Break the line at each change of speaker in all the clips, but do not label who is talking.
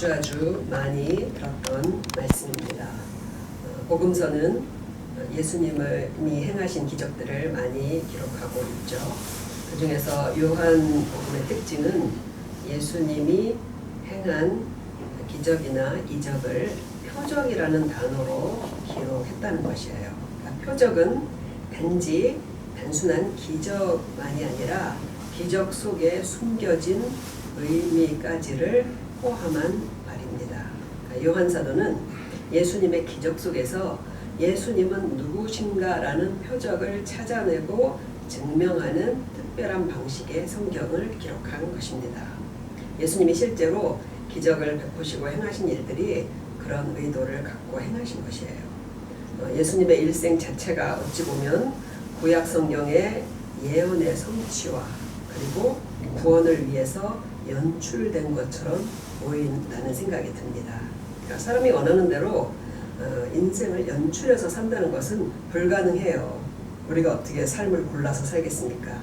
아주 많이 들었던 말씀입니다. 복음서는 예수님이 행하신 기적들을 많이 기록하고 있죠. 그 중에서 요한복음의 특징은 예수님이 행한 기적이나 이적을 표적이라는 단어로 기록했다는 것이에요. 그러니까 표적은 단순한 기적만이 아니라 기적 속에 숨겨진 의미까지를 포함한 말입니다. 그러니까 요한 사도는 예수님의 기적 속에서 예수님은 누구신가라는 표적을 찾아내고 증명하는 특별한 방식의 성경을 기록한 것입니다. 예수님이 실제로 기적을 베푸시고 행하신 일들이 그런 의도를 갖고 행하신 것이에요. 예수님의 일생 자체가 어찌 보면 구약 성경의 예언의 성취와 그리고 구원을 위해서 연출된 것처럼 보인다는 생각이 듭니다. 그러니까 사람이 원하는 대로 인생을 연출해서 산다는 것은 불가능해요. 우리가 어떻게 삶을 골라서 살겠습니까?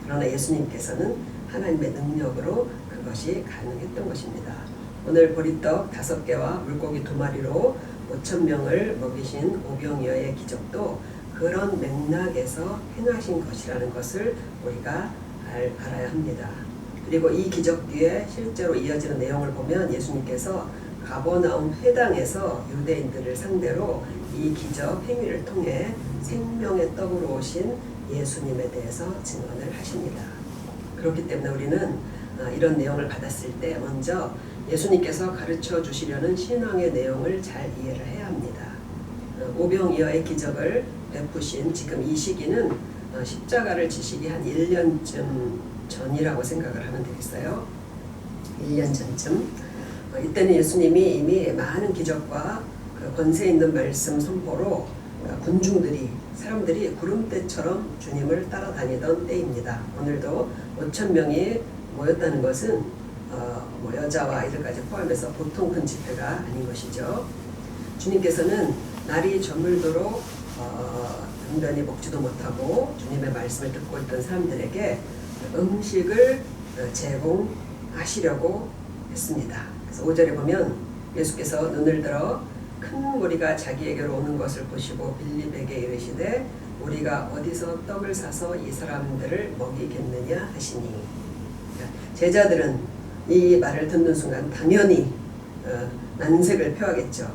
그러나 예수님께서는 하나님의 능력으로 그것이 가능했던 것입니다. 오늘 보리떡 5개와 물고기 2마리로 5,000명을 먹이신 오병이어의 기적도 그런 맥락에서 행하신 것이라는 것을 우리가 알아야 합니다. 그리고 이 기적 뒤에 실제로 이어지는 내용을 보면 예수님께서 가버나움 회당에서 유대인들을 상대로 이 기적 행위를 통해 생명의 떡으로 오신 예수님에 대해서 증언을 하십니다. 그렇기 때문에 우리는 이런 내용을 받았을 때 먼저 예수님께서 가르쳐 주시려는 신앙의 내용을 잘 이해를 해야 합니다. 오병이어의 기적을 베푸신 지금 이 시기는 십자가를 지시기 한 1년쯤 전이라고 생각을 하면 되겠어요. 1년 전쯤. 이때는 예수님이 이미 많은 기적과 권세 있는 말씀 선포로 사람들이 구름대처럼 주님을 따라다니던 때입니다. 오늘도 5,000명이 모였다는 것은 여자와 아이들까지 포함해서 보통 큰 집회가 아닌 것이죠. 주님께서는 날이 저물도록 든든히 먹지도 못하고 주님의 말씀을 듣고 있던 사람들에게 음식을 제공하시려고 했습니다. 그래서 5절에 보면 예수께서 눈을 들어 큰 무리가 자기에게로 오는 것을 보시고 빌립에게 이르시되 우리가 어디서 떡을 사서 이 사람들을 먹이겠느냐 하시니, 제자들은 이 말을 듣는 순간 당연히 난색을 표하겠죠.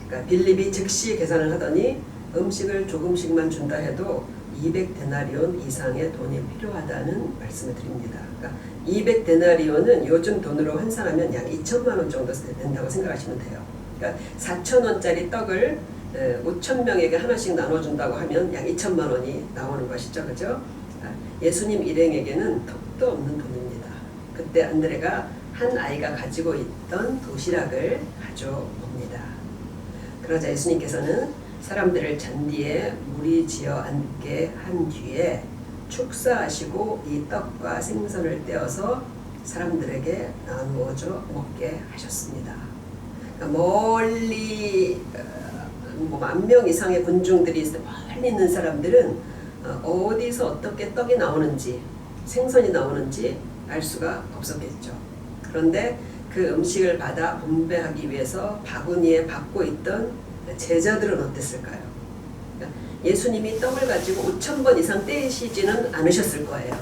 그러니까 빌립이 즉시 계산을 하더니 음식을 조금씩만 준다 해도 200데나리온 이상의 돈이 필요하다는 말씀을 드립니다. 그러니까 200데나리온은 요즘 돈으로 환산하면 약 2천만 원 정도 된다고 생각하시면 돼요. 그러니까 4,000원짜리 떡을 5,000명에게 하나씩 나눠준다고 하면 약 2천만 원이 나오는 것이죠. 그죠? 예수님 일행에게는 턱도 없는 돈입니다. 그때 안드레가 한 아이가 가지고 있던 도시락을 가져옵니다. 그러자 예수님께서는 사람들을 잔디에 무리 지어 앉게 한 뒤에 축사하시고 이 떡과 생선을 떼어서 사람들에게 나누어줘 먹게 하셨습니다. 그러니까 멀리 10,000명 이상의 군중들이 멀리 있는 사람들은 어디서 어떻게 떡이 나오는지 생선이 나오는지 알 수가 없었겠죠. 그런데 그 음식을 받아 분배하기 위해서 바구니에 받고 있던 제자들은 어땠을까요? 그러니까 예수님이 떡을 가지고 5,000번 이상 떼시지는 않으셨을 거예요.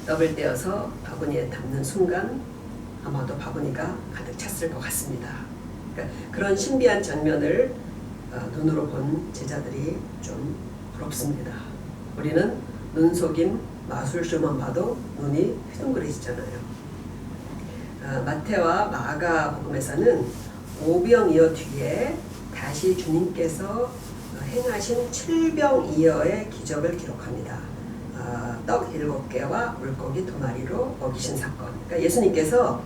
떡을 떼어서 바구니에 담는 순간 아마도 바구니가 가득 찼을 것 같습니다. 그러니까 그런 신비한 장면을 눈으로 본 제자들이 좀 부럽습니다. 우리는 눈속임 마술쇼만 봐도 눈이 휘둥그레지잖아요. 마태와 마가 복음에서는 오병이어 뒤에 다시 주님께서 행하신 7병이어의 기적을 기록합니다. 떡 7개와 물고기 2마리로 먹이신 사건. 그러니까 예수님께서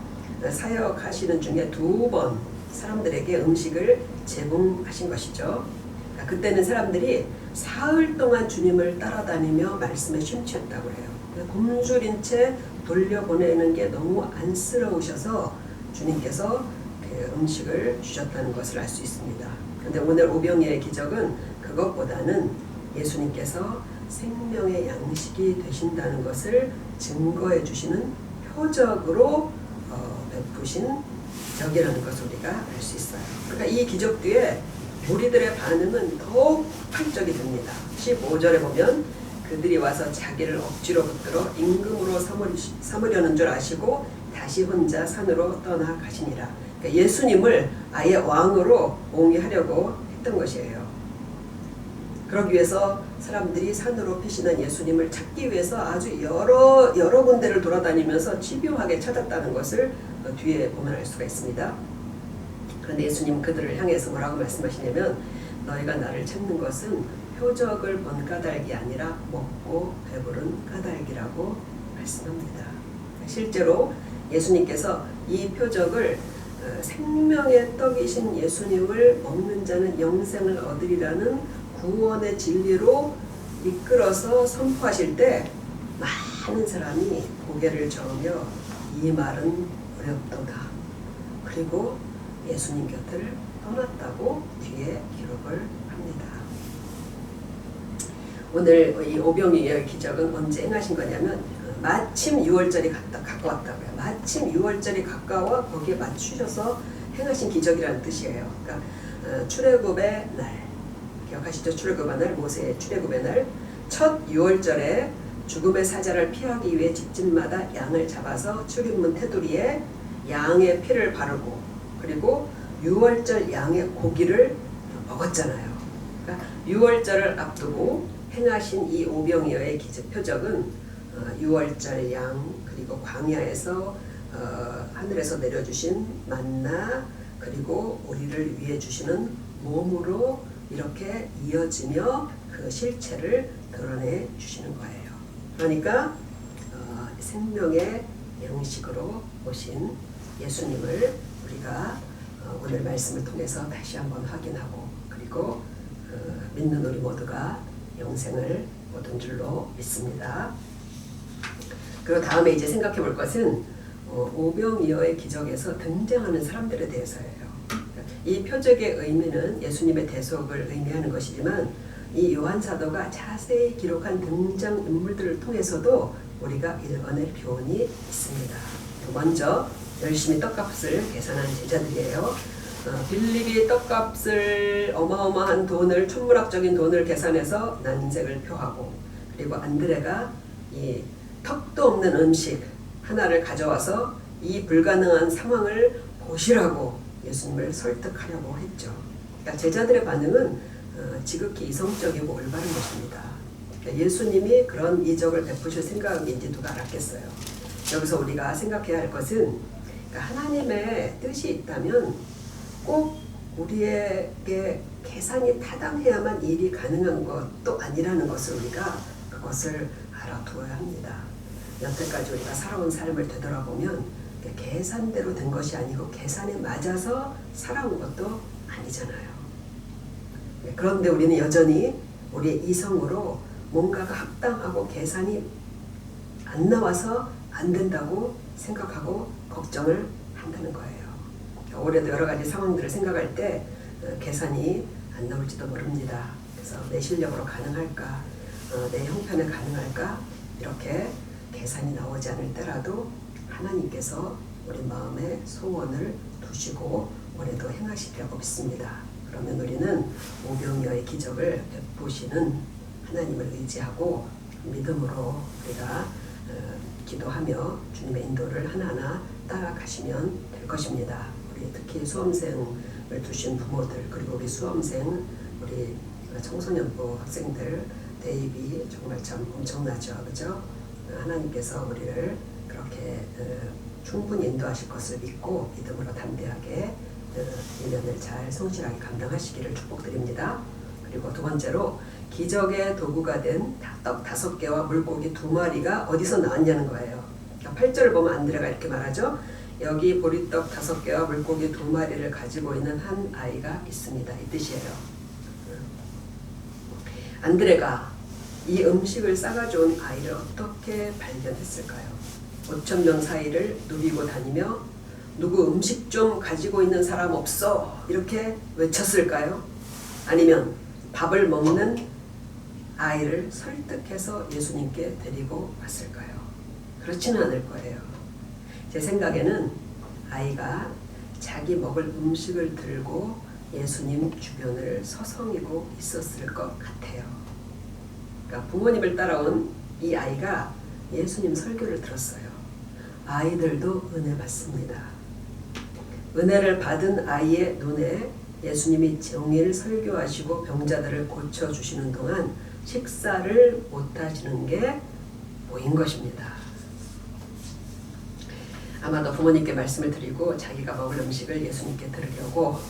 사역하시는 중에 2번 사람들에게 음식을 제공하신 것이죠. 그러니까 그때는 사람들이 사흘 동안 주님을 따라다니며 말씀에 심취했다고 해요. 굶주린 채 돌려보내는 게 너무 안쓰러우셔서 주님께서 음식을 주셨다는 것을 알 수 있습니다. 그런데 오늘 오병이어의 기적은 그것보다는 예수님께서 생명의 양식이 되신다는 것을 증거해 주시는 표적으로 베푸신 기적이라는 것을 우리가 알 수 있어요. 그러니까 이 기적 뒤에 무리들의 반응은 더욱 폭발적이 됩니다. 15절에 보면 그들이 와서 자기를 억지로 붙들어 임금으로 삼으려는 줄 아시고 다시 혼자 산으로 떠나가시니라. 그러니까 예수님을 아예 왕으로 옹이하려고 했던 것이에요. 그러기 위해서 사람들이 산으로 피신한 예수님을 찾기 위해서 아주 여러 군데를 돌아다니면서 집요하게 찾았다는 것을 뒤에 보면 알 수가 있습니다. 그런데 예수님 그들을 향해서 뭐라고 말씀하시냐면 너희가 나를 찾는 것은 표적을 본 까닭이 아니라 먹고 배부른 까닭이라고 말씀합니다. 실제로 예수님께서 이 표적을 생명의 떡이신 예수님을 먹는 자는 영생을 얻으리라는 구원의 진리로 이끌어서 선포하실 때 많은 사람이 고개를 저으며 이 말은 어렵도다. 그리고 예수님 곁을 떠났다고 뒤에 기록을 합니다. 오늘 이 오병이어의 기적은 언제 행하신 거냐면 마침 6월절이 가까웠다고요. 마침 6월절이 가까워 거기에 맞추셔서 행하신 기적이라는 뜻이에요. 그러니까 출애굽의 날, 기억하시죠? 출애굽의 날, 모세의 출애굽의 날, 첫 6월절에 죽음의 사자를 피하기 위해 집집마다 양을 잡아서 출입문 테두리에 양의 피를 바르고 그리고 6월절 양의 고기를 먹었잖아요. 그러니까 6월절을 앞두고 행하신 이 오병이어의 기적 표적은 6월절 양 그리고 광야에서 하늘에서 내려주신 만나 그리고 우리를 위해 주시는 몸으로 이렇게 이어지며 그 실체를 드러내 주시는 거예요. 그러니까 생명의 양식으로 오신 예수님을 우리가 오늘 말씀을 통해서 다시 한번 확인하고 그리고 믿는 우리 모두가 영생을 얻은 줄로 믿습니다. 그리고 다음에 이제 생각해 볼 것은 오병이어의 기적에서 등장하는 사람들에 대해서예요. 이 표적의 의미는 예수님의 대속을 의미하는 것이지만 이 요한 사도가 자세히 기록한 등장 인물들을 통해서도 우리가 읽어낼 교훈이 있습니다. 먼저 열심히 떡값을 계산한 제자들이에요. 빌립이 떡값을 어마어마한 돈을 천문학적인 돈을 계산해서 난색을 표하고 그리고 안드레가 이 턱도 없는 음식 하나를 가져와서 이 불가능한 상황을 보시라고 예수님을 설득하려고 했죠. 그러니까 제자들의 반응은 지극히 이성적이고 올바른 것입니다. 그러니까 예수님이 그런 이적을 베푸실 생각인지 누가 알았겠어요. 여기서 우리가 생각해야 할 것은 그러니까 하나님의 뜻이 있다면 꼭 우리에게 계산이 타당해야만 일이 가능한 것도 아니라는 것을 우리가 그것을 알아두어야 합니다. 여태까지 우리가 살아온 삶을 되돌아보면 계산대로 된 것이 아니고 계산에 맞아서 살아온 것도 아니잖아요. 그런데 우리는 여전히 우리의 이성으로 뭔가가 합당하고 계산이 안 나와서 안 된다고 생각하고 걱정을 한다는 거예요. 올해도 여러 가지 상황들을 생각할 때 계산이 안 나올지도 모릅니다. 그래서 내 실력으로 가능할까, 내 형편에 가능할까 이렇게 계산이 나오지 않을 때라도 하나님께서 우리 마음에 소원을 두시고 올해도 행하시리라고 믿습니다. 그러면 우리는 오병이어의 기적을 베푸시는 하나님을 의지하고 믿음으로 우리가 기도하며 주님의 인도를 하나하나 따라가시면 될 것입니다. 우리 특히 수험생을 두신 부모들 그리고 우리 수험생 우리 청소년부 학생들 대입이 정말 참 엄청나죠. 그죠? 하나님께서 우리를 그렇게 충분히 인도하실 것을 믿고 믿음으로 담대하게 1년을 잘 성실하게 감당하시기를 축복드립니다. 그리고 두 번째로 기적의 도구가 된 떡 5개와 물고기 2마리가 어디서 나왔냐는 거예요. 8절을 보면 안드레가 이렇게 말하죠. 여기 보리떡 5개와 물고기 2마리를 가지고 있는 한 아이가 있습니다. 이 뜻이에요. 안드레가 이 음식을 싸가져 온 아이를 어떻게 발견했을까요? 5,000명 사이를 누비고 다니며 누구 음식 좀 가지고 있는 사람 없어? 이렇게 외쳤을까요? 아니면 밥을 먹는 아이를 설득해서 예수님께 데리고 왔을까요? 그렇지는 않을 거예요. 제 생각에는 아이가 자기 먹을 음식을 들고 예수님 주변을 서성이고 있었을 것 같아요. 그러니까 부모님을 따라온 이 아이가 예수님 설교를 들었어요. 아이들도 은혜 받습니다. 은혜를 받은 아이의 눈에 예수님이 정의를 설교하시고 병자들을 고쳐주시는 동안 식사를 못하시는 게 보인 것입니다. 아마도 부모님께 말씀을 드리고 자기가 먹을 음식을 예수님께 들으려고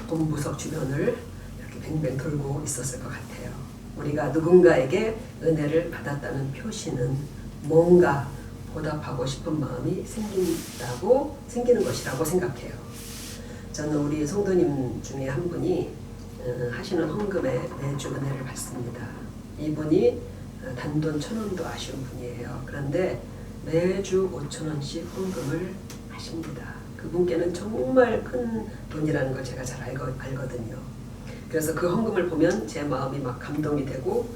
본부석 주변을 이렇게 뱅뱅 돌고 있었을 것 같아요. 우리가 누군가에게 은혜를 받았다는 표시는 뭔가 보답하고 싶은 마음이 생기는 것이라고 생각해요. 저는 우리 성도님 중에 한 분이 하시는 헌금에 매주 은혜를 받습니다. 이분이 단돈 1,000원도 아쉬운 분이에요. 그런데 매주 5,000원씩 헌금을 하십니다. 그분께는 정말 큰 돈이라는 걸 제가 잘 알거든요. 그래서 그 헌금을 보면 제 마음이 막 감동이 되고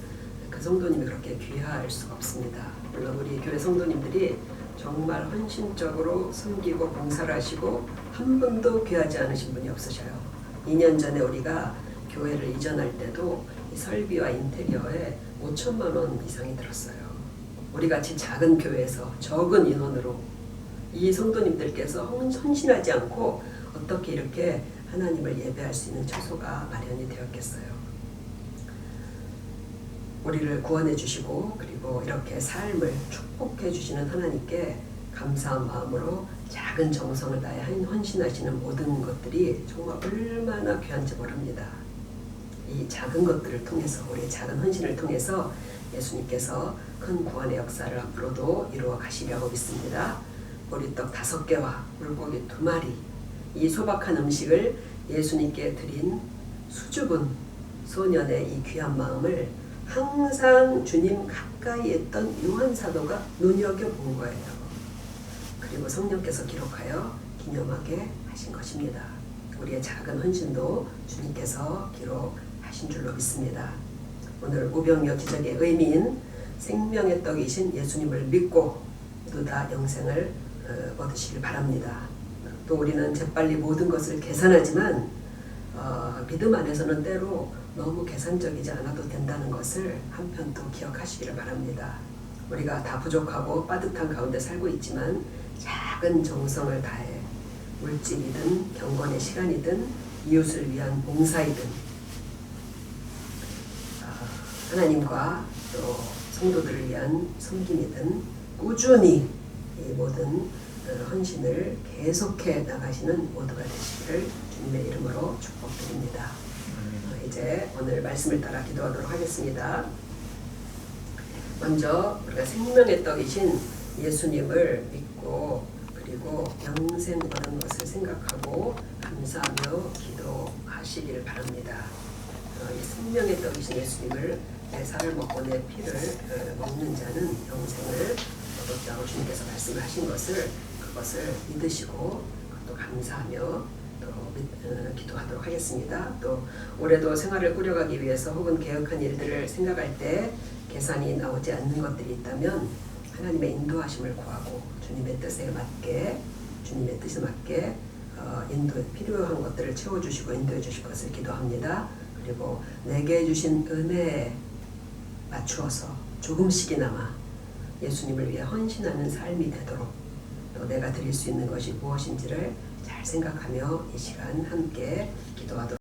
그 성도님이 그렇게 귀할 수가 없습니다. 물론 우리 교회 성도님들이 정말 헌신적으로 섬기고 봉사를 하시고 한 분도 귀하지 않으신 분이 없으셔요. 2년 전에 우리가 교회를 이전할 때도 이 설비와 인테리어에 5천만 원 이상이 들었어요. 우리같이 작은 교회에서 적은 인원으로 이 성도님들께서 헌신하지 않고 어떻게 이렇게 하나님을 예배할 수 있는 처소가 마련이 되었겠어요. 우리를 구원해 주시고 그리고 이렇게 삶을 축복해 주시는 하나님께 감사한 마음으로 작은 정성을 다해 헌신하시는 모든 것들이 정말 얼마나 귀한지 모릅니다. 이 작은 것들을 통해서 우리의 작은 헌신을 통해서 예수님께서 큰 구원의 역사를 앞으로도 이루어 가시려고 믿습니다. 보리떡 5개와 물고기 2마리 이 소박한 음식을 예수님께 드린 수줍은 소년의 이 귀한 마음을 항상 주님 가까이 있던 요한 사도가 눈여겨본 거예요. 그리고 성령께서 기록하여 기념하게 하신 것입니다. 우리의 작은 헌신도 주님께서 기록하신 줄로 믿습니다. 오늘 우병여 기적의 의미인 생명의 떡이신 예수님을 믿고 모두 다 영생을 얻으시길 바랍니다. 또 우리는 재빨리 모든 것을 계산하지만 믿음 안에서는 때로 너무 계산적이지 않아도 된다는 것을 한편 또 기억하시기를 바랍니다. 우리가 다 부족하고 빠듯한 가운데 살고 있지만 작은 정성을 다해 물질이든 경건의 시간이든 이웃을 위한 봉사이든 하나님과 또 성도들을 위한 섬김이든 꾸준히 이 모든 헌신을 계속해 나가시는 모두가 되시기를 주님의 이름으로 축복드립니다. 이제 오늘 말씀을 따라 기도하도록 하겠습니다. 먼저 우리가 생명의 떡이신 예수님을 믿고 그리고 영생 얻는 것을 생각하고 감사하며 기도하시기를 바랍니다. 이 생명의 떡이신 예수님을 내 살을 먹고 내 피를 먹는 자는 영생을 얻었다고 주님께서 말씀을 하신 그것을 믿으시고 또 감사하며 또 기도하도록 하겠습니다. 또 올해도 생활을 꾸려가기 위해서 혹은 개혁한 일들을 생각할 때 계산이 나오지 않는 것들이 있다면 하나님의 인도하심을 구하고 주님의 뜻에 맞게 필요한 것들을 채워주시고 인도해 주실 것을 기도합니다. 그리고 내게 주신 은혜에 맞추어서 조금씩이나마 예수님을 위해 헌신하는 삶이 되도록 또 내가 드릴 수 있는 것이 무엇인지를 잘 생각하며 이 시간 함께 기도하도록